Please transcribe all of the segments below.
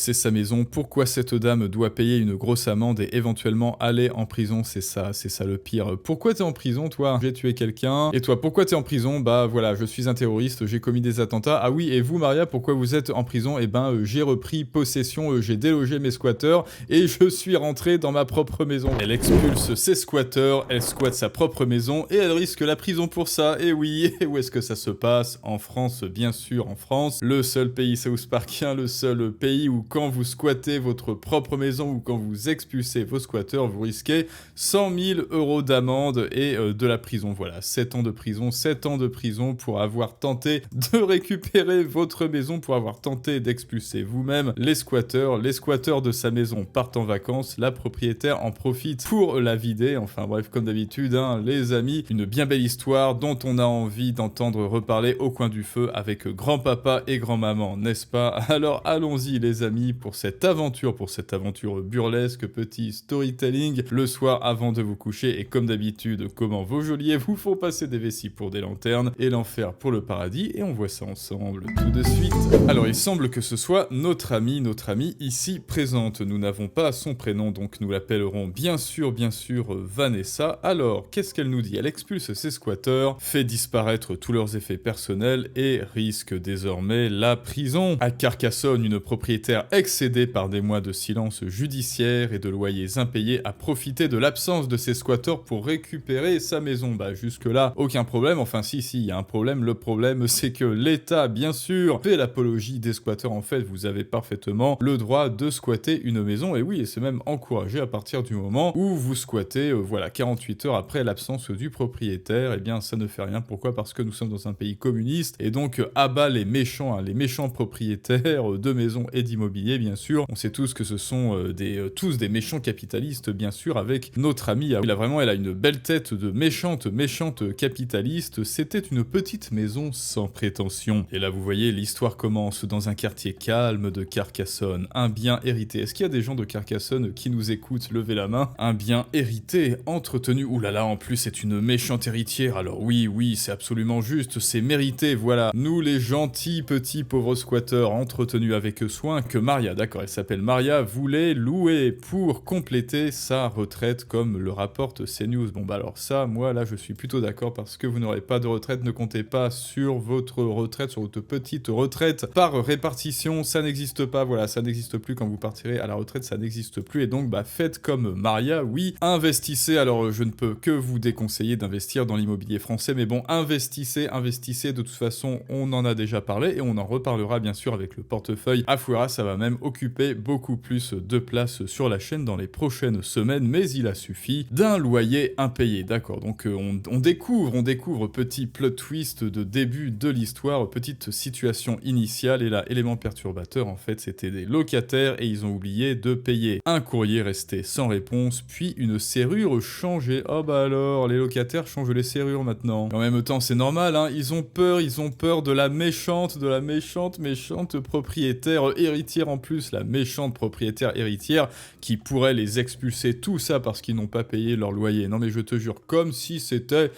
c'est sa maison, pourquoi cette dame doit payer une grosse amende et éventuellement aller en prison, c'est ça le pire. Pourquoi t'es en prison, toi? J'ai tué quelqu'un. Et toi, pourquoi t'es en prison? Bah voilà, je suis un terroriste, j'ai commis des attentats. Ah oui, et vous, Maria, pourquoi vous êtes en prison? Eh ben, j'ai repris possession, j'ai délogé mes squatteurs et je suis rentré dans ma propre maison. Elle expulse ses squatteurs, elle squatte sa propre maison et elle risque la prison pour ça. Et oui, et où est-ce que ça se passe? En France, bien sûr, en France. Le seul pays South Parkien, le seul pays où quand vous squattez votre propre maison ou quand vous expulsez vos squatteurs, vous risquez 100 000 € d'amende et de la prison. Voilà, 7 ans de prison pour avoir tenté de récupérer votre maison, pour avoir tenté d'expulser vous-même les squatteurs. Les squatteurs de sa maison partent en vacances, la propriétaire en profite pour la vider. Enfin bref, comme d'habitude, hein, les amis, une bien belle histoire dont on a envie d'entendre reparler au coin du feu avec grand-papa et grand-maman, n'est-ce pas? Alors allons-y les amis pour cette aventure burlesque, petit storytelling le soir avant de vous coucher et comme d'habitude, comment vos geôliers vous font passer des vessies pour des lanternes et l'enfer pour le paradis et on voit ça ensemble tout de suite. Alors il semble que ce soit notre amie ici présente. Nous n'avons pas son prénom donc nous l'appellerons bien sûr Vanessa. Alors qu'est-ce qu'elle nous dit? Elle expulse ses squatteurs, fait disparaître tous leurs effets personnels et risque désormais la prison. À Carcassonne, une propriétaire excédée par des mois de silence judiciaire et de loyers impayés a profité de l'absence de ses squatteurs pour récupérer sa maison. Bah jusque-là, aucun problème. Enfin si, il y a un problème. Le problème, c'est que l'État, bien sûr, fait l'apologie des squatteurs. En fait, vous avez parfaitement le droit de squatter une maison. Et oui, et c'est même encouragé à partir du moment où vous squattez, voilà, 48 heures après l'absence du propriétaire. Eh bien, ça ne fait rien. Pourquoi? Parce que nous sommes dans un pays communiste. Et donc, à bas les méchants, hein, les méchants propriétaires de maisons et d'immobilier, bien sûr. On sait tous que ce sont tous des méchants capitalistes, bien sûr, avec notre amie. Elle a une belle tête de méchante capitaliste. C'était une petite maison sans prétention. Et là, vous voyez, l'histoire commence dans un quartier calme de Carcassonne. Un bien hérité. Est-ce qu'il y a des gens de Carcassonne qui nous écoutent? Levez la main. Un bien hérité, entretenu. Ouh là là, en plus, c'est une méchante héritière. Alors oui, c'est absolument juste. C'est mérité, voilà. Nous, les gentils petits pauvres squatteurs entretenus avec soin, que Maria, d'accord, elle s'appelle Maria, voulait louer pour compléter sa retraite, comme le rapporte CNews. Bon bah alors ça, moi là, je suis plutôt d'accord parce que vous n'aurez pas de retraite, ne comptez pas sur votre retraite, sur votre petite retraite par répartition, ça n'existe pas, voilà, ça n'existe plus quand vous partirez à la retraite, ça n'existe plus, et donc bah faites comme Maria, oui, investissez, alors je ne peux que vous déconseiller d'investir dans l'immobilier français, mais bon, investissez, de toute façon, on en a déjà parlé, et on en reparlera bien sûr avec le portefeuille Afuera, ça va même occuper beaucoup plus de place sur la chaîne dans les prochaines semaines, mais il a suffi d'un loyer impayé, d'accord, donc on découvre petit plot twist de début de l'histoire, petite situation initiale, et là, élément perturbateur, en fait, c'était des locataires et ils ont oublié de payer. Un courrier resté sans réponse, puis une serrure changée. Oh bah alors, les locataires changent les serrures maintenant. En même temps, c'est normal, hein, ils ont peur de la méchante propriétaire héritière en plus, la méchante propriétaire héritière qui pourrait les expulser, tout ça parce qu'ils n'ont pas payé leur loyer. Non mais je te jure, comme si c'était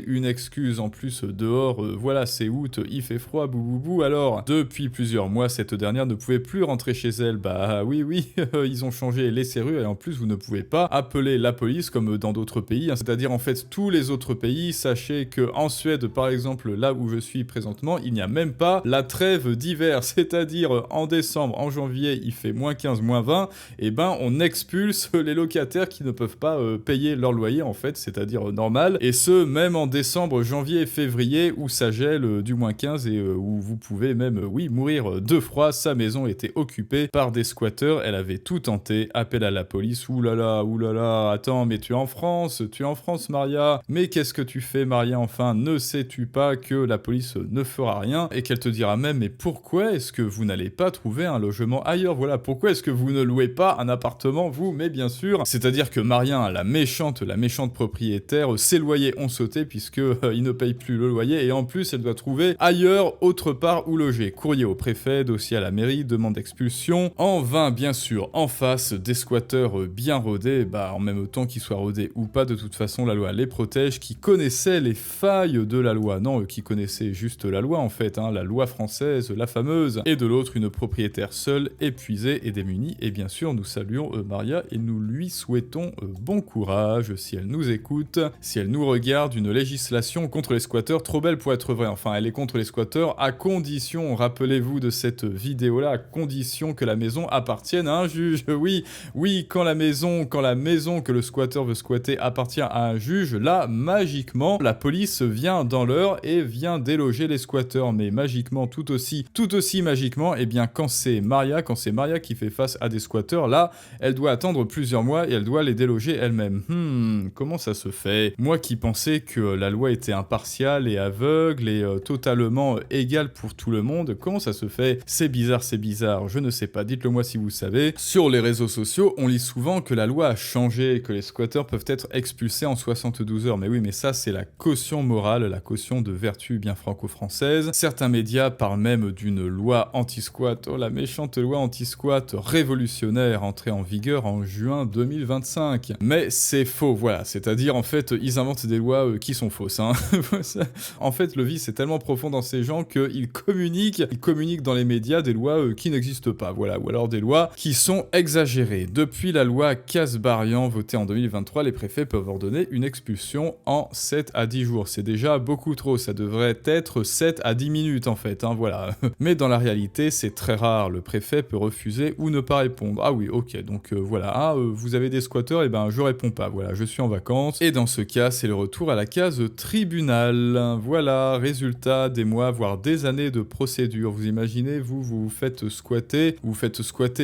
une excuse. En plus, dehors, voilà, c'est août, il fait froid, bouboubou. Alors, depuis plusieurs mois, cette dernière ne pouvait plus rentrer chez elle. Bah oui, ils ont changé les serrures et en plus, vous ne pouvez pas appeler la police comme dans d'autres pays. Hein. C'est-à-dire, en fait, tous les autres pays, sachez que en Suède, par exemple, là où je suis présentement, il n'y a même pas la trêve d'hiver. C'est-à-dire, en décembre, en janvier, il fait -15, -20, et ben, on expulse les locataires qui ne peuvent pas payer leur loyer, en fait, c'est-à-dire normal, et ce même en décembre, janvier et février où ça gèle du -15 et où vous pouvez même, oui, mourir de froid. Sa maison était occupée par des squatteurs, elle avait tout tenté, appel à la police. Oulala, attends, mais tu es en France Maria, mais qu'est-ce que tu fais Maria, enfin, ne sais-tu pas que la police ne fera rien et qu'elle te dira même, mais pourquoi est-ce que vous n'allez pas trouver un logement ailleurs, voilà, pourquoi est-ce que vous ne louez pas un appartement vous, mais bien sûr, c'est-à-dire que Maria, la méchante propriétaire, propriétaire, ses loyers ont sauté puisque il ne paye plus le loyer et en plus elle doit trouver ailleurs, autre part où loger. Courrier au préfet, dossier à la mairie, demande d'expulsion. En vain, bien sûr, en face, des squatteurs bien rodés, en même temps qu'ils soient rodés ou pas, de toute façon, la loi les protège, qui connaissaient les failles de la loi. Non, qui connaissaient juste la loi, en fait, la loi française, la fameuse. Et de l'autre, une propriétaire seule, épuisée et démunie. Et bien sûr, nous saluons Maria et nous lui souhaitons bon courage si elle nous écoute, si elle nous regarde. Une législation contre les squatteurs, trop belle pour être vraie. Enfin, elle est contre les squatteurs à condition, rappelez-vous de cette vidéo-là, à condition que la maison appartienne à un juge. Oui, quand la maison que le squatteur veut squatter appartient à un juge, là, magiquement, la police vient dans l'heure et vient déloger les squatteurs. Mais magiquement, tout aussi magiquement, eh bien, quand c'est Maria qui fait face à des squatteurs, là, elle doit attendre plusieurs mois et elle doit les déloger elle-même. Comment ça se fait? Moi qui pensais que la loi était impartiale et aveugle et totalement égale pour tout le monde, comment ça se fait? C'est bizarre, je ne sais pas, dites-le moi si vous savez. Sur les réseaux sociaux, on lit souvent que la loi a changé, que les squatteurs peuvent être expulsés en 72 heures. Mais oui, mais ça c'est la caution morale, la caution de vertu bien franco-française. Certains médias parlent même d'une loi anti-squat, la méchante loi anti-squat révolutionnaire entrée en vigueur en juin 2025. Mais c'est faux, voilà, c'est-à-dire en fait, ils inventent des lois qui sont fausses. En fait, le vice est tellement profond dans ces gens qu'ils communiquent dans les médias des lois qui n'existent pas, voilà, ou alors des lois qui sont exagérées. Depuis la loi Kasbarian votée en 2023, les préfets peuvent ordonner une expulsion en 7 à 10 jours. C'est déjà beaucoup trop, ça devrait être 7 à 10 minutes en fait, voilà. Mais dans la réalité, c'est très rare, le préfet peut refuser ou ne pas répondre. Ah oui, ok, donc voilà, vous avez des squatteurs, je réponds pas, voilà, je suis en vacances. Et dans ce cas, c'est le retour à la case tribunal. Voilà, résultat des mois, voire des années de procédure. Vous imaginez, vous faites squatter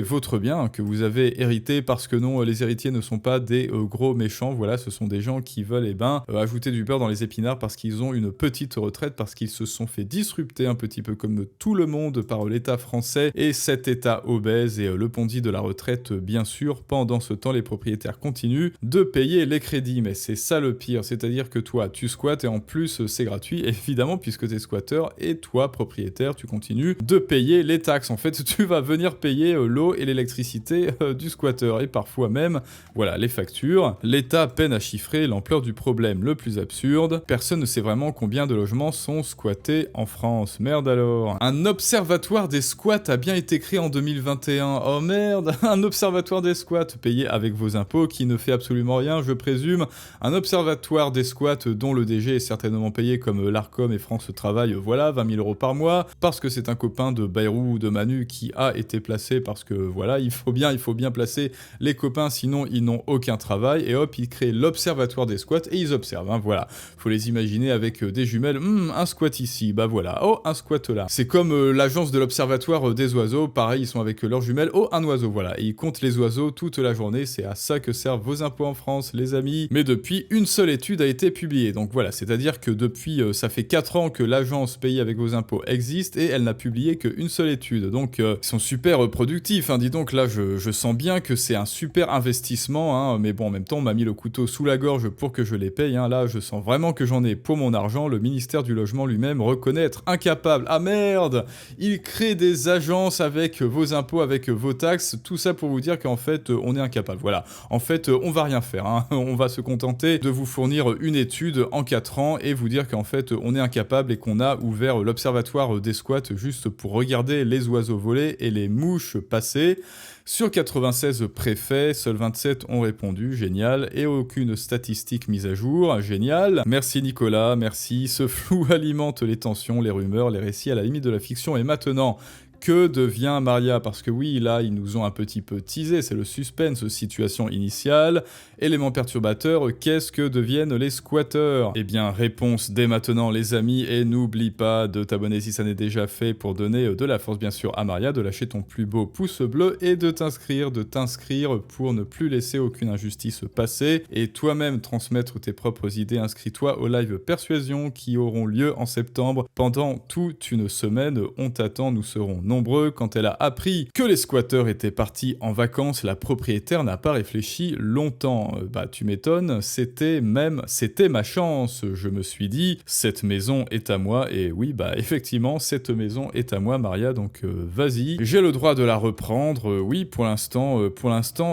votre bien que vous avez hérité, parce que non, les héritiers ne sont pas des gros méchants, voilà, ce sont des gens qui veulent ajouter du beurre dans les épinards parce qu'ils ont une petite retraite, parce qu'ils se sont fait disrupter un petit peu comme tout le monde par l'État français et cet État obèse et le pondy de la retraite, bien sûr. Pendant ce temps, les propriétaires continuent de payer les crédits, mais c'est ça le pire, c'est-à-dire que toi, tu squattes et en plus, c'est gratuit, évidemment, puisque t'es squatteur, et toi, propriétaire, tu continues de payer les taxes. En fait, tu vas venir payer l'eau et l'électricité du squatteur, et parfois même, voilà, les factures. L'État peine à chiffrer l'ampleur du problème. Le plus absurde, personne ne sait vraiment combien de logements sont squattés en France. Merde alors. Un observatoire des squats a bien été créé en 2021. Oh merde, un observatoire des squats payé avec vos impôts qui ne fait absolument rien, je présume. Un observatoire des squats dont le DG est certainement payé comme l'Arcom et France Travail, voilà, 20 000 € par mois, parce que c'est un copain de Bayrou ou de Manu qui a été placé, parce que voilà, il faut bien placer les copains, sinon ils n'ont aucun travail, et hop, ils créent l'observatoire des squats et ils observent, voilà. Faut les imaginer avec des jumelles, un squat ici, voilà, oh, un squat là. C'est comme l'agence de l'observatoire des oiseaux, pareil, ils sont avec leurs jumelles, oh, un oiseau, voilà, et ils comptent les oiseaux toute la journée, c'est à ça que servent vos impôts en France, les amis. Mais depuis, une seule étude a été publiée, donc voilà, c'est-à-dire que depuis, ça fait 4 ans que l'agence payée avec vos impôts existe, et elle n'a publié qu'une seule étude, donc ils sont super productifs, dis donc, là, je sens bien que c'est un super investissement, mais bon, en même temps, on m'a mis le couteau sous la gorge pour que je les paye, là, je sens vraiment que j'en ai pour mon argent. Le ministère du Logement lui-même reconnaît être incapable. Ah merde! Il crée des agences avec vos impôts, avec vos taxes, tout ça pour vous dire qu'en fait, on est incapable, voilà. En fait, on va rien faire, on va se contenter de vous fournir une étude en 4 ans et vous dire qu'en fait, on est incapable et qu'on a ouvert l'observatoire des squats juste pour regarder les oiseaux voler et les mouches passer. Sur 96 préfets, seuls 27 ont répondu, génial, et aucune statistique mise à jour, génial. Merci Nicolas, merci, ce flou alimente les tensions, les rumeurs, les récits à la limite de la fiction, et maintenant... Que devient Maria? Parce que oui, là, ils nous ont un petit peu teasé, c'est le suspense, situation initiale. Élément perturbateur, qu'est-ce que deviennent les squatteurs? Eh bien, réponse dès maintenant, les amis, et n'oublie pas de t'abonner si ça n'est déjà fait pour donner de la force, bien sûr, à Maria, de lâcher ton plus beau pouce bleu et de t'inscrire pour ne plus laisser aucune injustice passer et toi-même transmettre tes propres idées. Inscris-toi au live Persuasion qui auront lieu en septembre. Pendant toute une semaine, on t'attend, nous serons nombreux. Quand elle a appris que les squatteurs étaient partis en vacances, la propriétaire n'a pas réfléchi longtemps. Bah tu m'étonnes, c'était ma chance. Je me suis dit, cette maison est à moi. Et oui, bah effectivement, cette maison est à moi, Maria, donc vas-y. J'ai le droit de la reprendre. Oui, pour l'instant,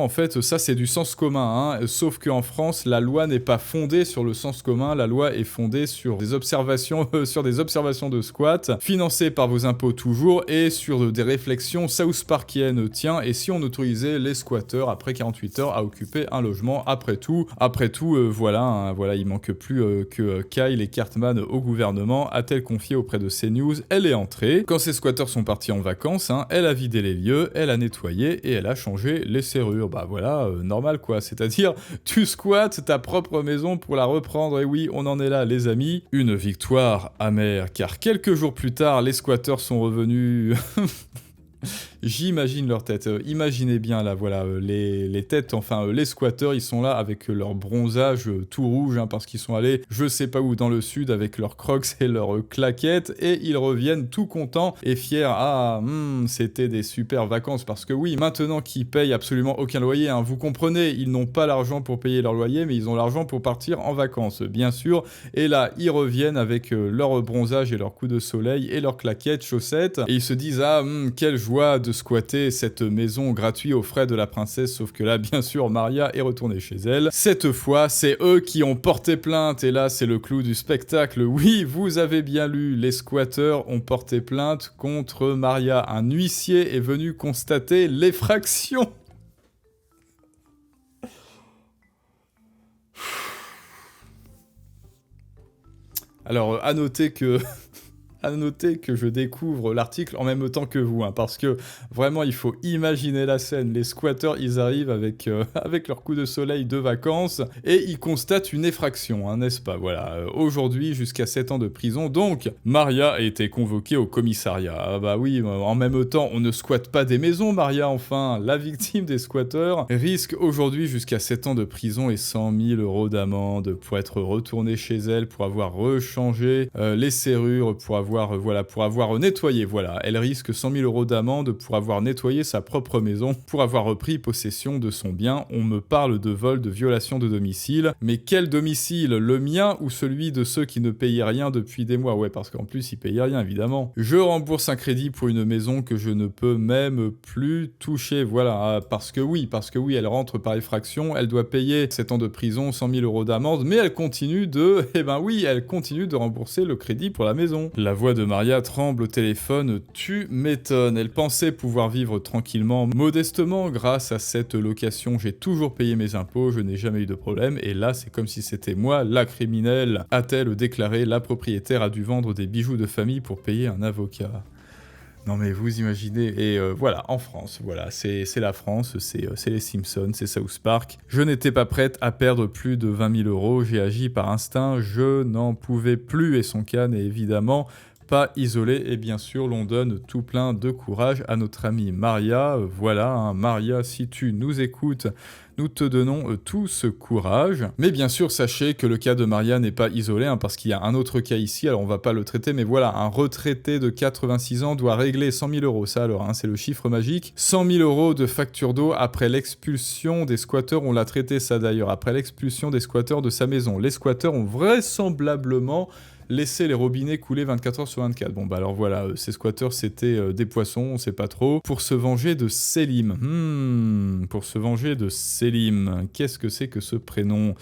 en fait, ça c'est du sens commun, hein. Sauf qu'en France, la loi n'est pas fondée sur le sens commun. La loi est fondée sur des observations, de squat, financées par vos impôts toujours, et sur des réflexions South Parkiennes. Tiens, et si on autorisait les squatteurs après 48 heures à occuper un logement? Après tout, voilà, hein, voilà, il manque plus que Kyle et Cartman au gouvernement. A-t-elle confié auprès de CNews? Elle est entrée. Quand ces squatteurs sont partis en vacances, hein, elle a vidé les lieux, elle a nettoyé et elle a changé les serrures. Bah voilà, normal quoi. C'est-à-dire, tu squattes ta propre maison pour la reprendre. Et oui, on en est là, les amis. Une victoire amère, car quelques jours plus tard, les squatteurs sont revenus. J'imagine leur tête. Imaginez bien là, voilà, les têtes, enfin les squatteurs, ils sont là avec leur bronzage tout rouge, hein, parce qu'ils sont allés je sais pas où dans le sud avec leurs crocs et leurs claquettes, et ils reviennent tout contents et fiers. Ah, c'était des super vacances, parce que oui, maintenant qu'ils payent absolument aucun loyer, hein, vous comprenez, ils n'ont pas l'argent pour payer leur loyer, mais ils ont l'argent pour partir en vacances, bien sûr. Et là, ils reviennent avec leur bronzage et leurs coups de soleil et leurs claquettes, chaussettes, et ils se disent ah, quelle joie de squatter cette maison gratuite aux frais de la princesse, sauf que là, bien sûr, Maria est retournée chez elle. Cette fois, c'est eux qui ont porté plainte, et là, c'est le clou du spectacle. Oui, vous avez bien lu, les squatteurs ont porté plainte contre Maria. Un huissier est venu constater l'effraction. Alors, à noter que je découvre l'article en même temps que vous, hein, parce que vraiment, il faut imaginer la scène. Les squatteurs, ils arrivent avec leur coup de soleil de vacances et ils constatent une effraction, hein, n'est-ce pas? Voilà, aujourd'hui, jusqu'à 7 ans de prison. Donc, Maria a été convoquée au commissariat. Ah bah oui, en même temps, on ne squatte pas des maisons, Maria, enfin. La victime des squatteurs risque aujourd'hui jusqu'à 7 ans de prison et 100 000 € d'amende pour être retournée chez elle, pour avoir rechangé les serrures, pour avoir nettoyé, voilà. Elle risque 100 000 € d'amende pour avoir nettoyé sa propre maison, pour avoir repris possession de son bien. On me parle de vol, de violation de domicile. Mais quel domicile? Le mien ou celui de ceux qui ne payaient rien depuis des mois? Ouais, parce qu'en plus, ils payaient rien, évidemment. Je rembourse un crédit pour une maison que je ne peux même plus toucher, voilà. Parce que oui, elle rentre par effraction, elle doit payer 7 ans de prison, 100 000 € d'amende, mais elle continue elle continue de rembourser le crédit pour la maison. La voix de Maria tremble au téléphone, tu m'étonnes. Elle pensait pouvoir vivre tranquillement, modestement, grâce à cette location. J'ai toujours payé mes impôts, je n'ai jamais eu de problème, et là, c'est comme si c'était moi, la criminelle. A-t-elle déclaré? La propriétaire a dû vendre des bijoux de famille pour payer un avocat. Non mais vous imaginez, et voilà, en France, voilà, c'est la France, c'est les Simpsons, c'est South Park. Je n'étais pas prête à perdre plus de 20 000 €, j'ai agi par instinct, je n'en pouvais plus, et son cas n'est évidemment pas isolé, et bien sûr, l'on donne tout plein de courage à notre amie Maria. Voilà, hein, Maria, si tu nous écoutes, nous te donnons tout ce courage. Mais bien sûr, sachez que le cas de Maria n'est pas isolé, hein, parce qu'il y a un autre cas ici, alors on va pas le traiter, mais voilà, un retraité de 86 ans doit régler 100 000 €, ça alors, hein, c'est le chiffre magique. 100 000 € de facture d'eau après l'expulsion des squatteurs, on l'a traité ça d'ailleurs, après l'expulsion des squatteurs de sa maison. Les squatteurs ont vraisemblablement laisser les robinets couler 24 heures sur 24. Bon bah alors voilà, ces squatteurs c'était des poissons, on sait pas trop. Pour se venger de Selim. Pour se venger de Selim. Qu'est-ce que c'est que ce prénom ?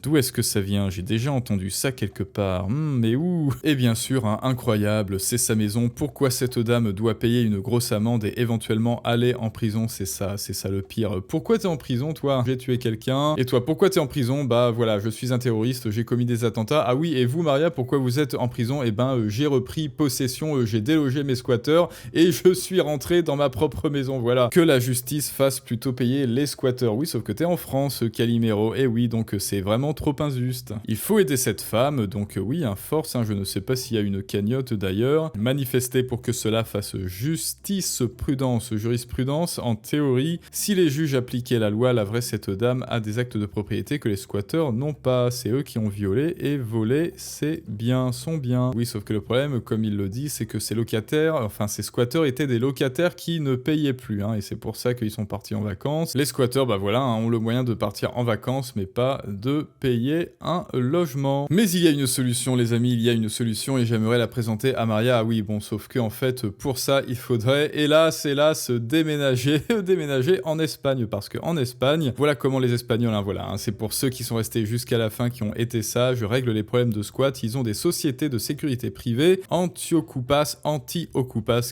D'où est-ce que ça vient? J'ai déjà entendu ça quelque part. Mais où? Et bien sûr, hein, incroyable, c'est sa maison. Pourquoi cette dame doit payer une grosse amende et éventuellement aller en prison? C'est ça le pire. Pourquoi t'es en prison, toi? J'ai tué quelqu'un. Et toi, pourquoi t'es en prison? Bah voilà, je suis un terroriste, j'ai commis des attentats. Ah oui, et vous, Maria, pourquoi vous êtes en prison? Eh ben, j'ai repris possession, j'ai délogé mes squatteurs et je suis rentré dans ma propre maison. Voilà. Que la justice fasse plutôt payer les squatteurs. Oui, sauf que t'es en France, Calimero. Et oui, donc c'est vraiment trop injuste. Il faut aider cette femme, donc oui, force, je ne sais pas s'il y a une cagnotte d'ailleurs. Manifester pour que cela fasse justice, prudence, jurisprudence. En théorie, si les juges appliquaient la loi, la vraie cette dame a des actes de propriété que les squatteurs n'ont pas. C'est eux qui ont violé et volé ses biens, son bien. Oui, sauf que le problème, comme il le dit, c'est que ces locataires, enfin ces squatteurs étaient des locataires qui ne payaient plus, et c'est pour ça qu'ils sont partis en vacances. Les squatteurs, bah voilà, ont le moyen de partir en vacances, mais pas de payer un logement. Mais il y a une solution, les amis, il y a une solution, et j'aimerais la présenter à Maria. Ah oui, bon, sauf que en fait, pour ça, il faudrait, hélas, déménager, déménager en Espagne, parce que en Espagne, voilà comment les Espagnols, voilà, c'est pour ceux qui sont restés jusqu'à la fin, qui ont été sages, règlent les problèmes de squat. Ils ont des sociétés de sécurité privée, anti-Ocupas,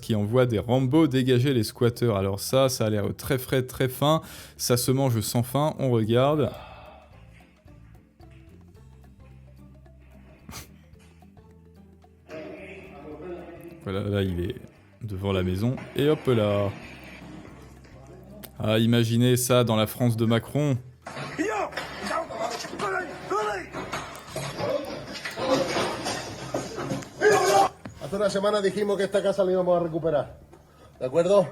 qui envoient des Rambo dégager les squatteurs. Alors ça a l'air très frais, très fin, ça se mange sans fin, on regarde. Voilà, là il est devant la maison, et hop là. Ah, imaginez ça dans la France de Macron. Hace una semana dijimos que esta casa la íbamos a recuperar, ¿de acuerdo?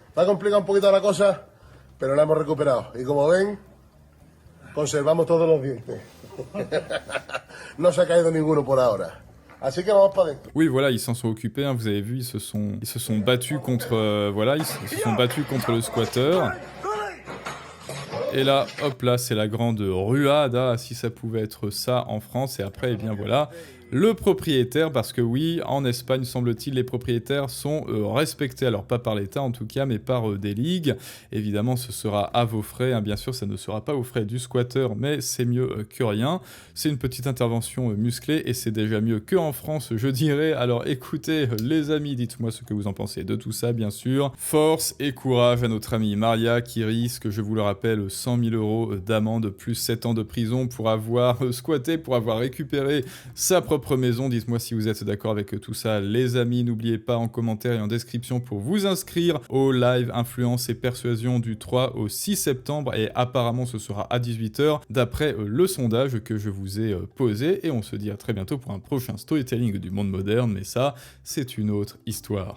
Está complicada un poquito la cosa, pero la hemos recuperado. Y como ven, conservamos todos los dientes. No se ha caído ninguno por ahora. Así que vamos para adentro. Oui, voilà, ils s'en sont occupés, vous avez vu, ils se sont battus contre, voilà, ils se sont battus contre le squatter. Et là, hop là, c'est la grande ruade, si ça pouvait être ça en France, et après, eh bien voilà, le propriétaire, parce que oui, en Espagne, semble-t-il, les propriétaires sont respectés, alors pas par l'État en tout cas, mais par des ligues. Évidemment, ce sera à vos frais, bien sûr, ça ne sera pas aux frais du squatter, mais c'est mieux que rien. C'est une petite intervention musclée, et c'est déjà mieux qu'en France, je dirais. Alors écoutez, les amis, dites-moi ce que vous en pensez de tout ça, bien sûr. Force et courage à notre amie Maria, qui risque, je vous le rappelle, 100 000 € d'amende, plus 7 ans de prison pour avoir squatté, pour avoir récupéré sa propre maison. Dites-moi si vous êtes d'accord avec tout ça, les amis. N'oubliez pas en commentaire et en description pour vous inscrire au live Influence et Persuasion du 3 au 6 septembre. Et apparemment, ce sera à 18 h d'après le sondage que je vous ai posé. Et on se dit à très bientôt pour un prochain storytelling du monde moderne. Mais ça, c'est une autre histoire.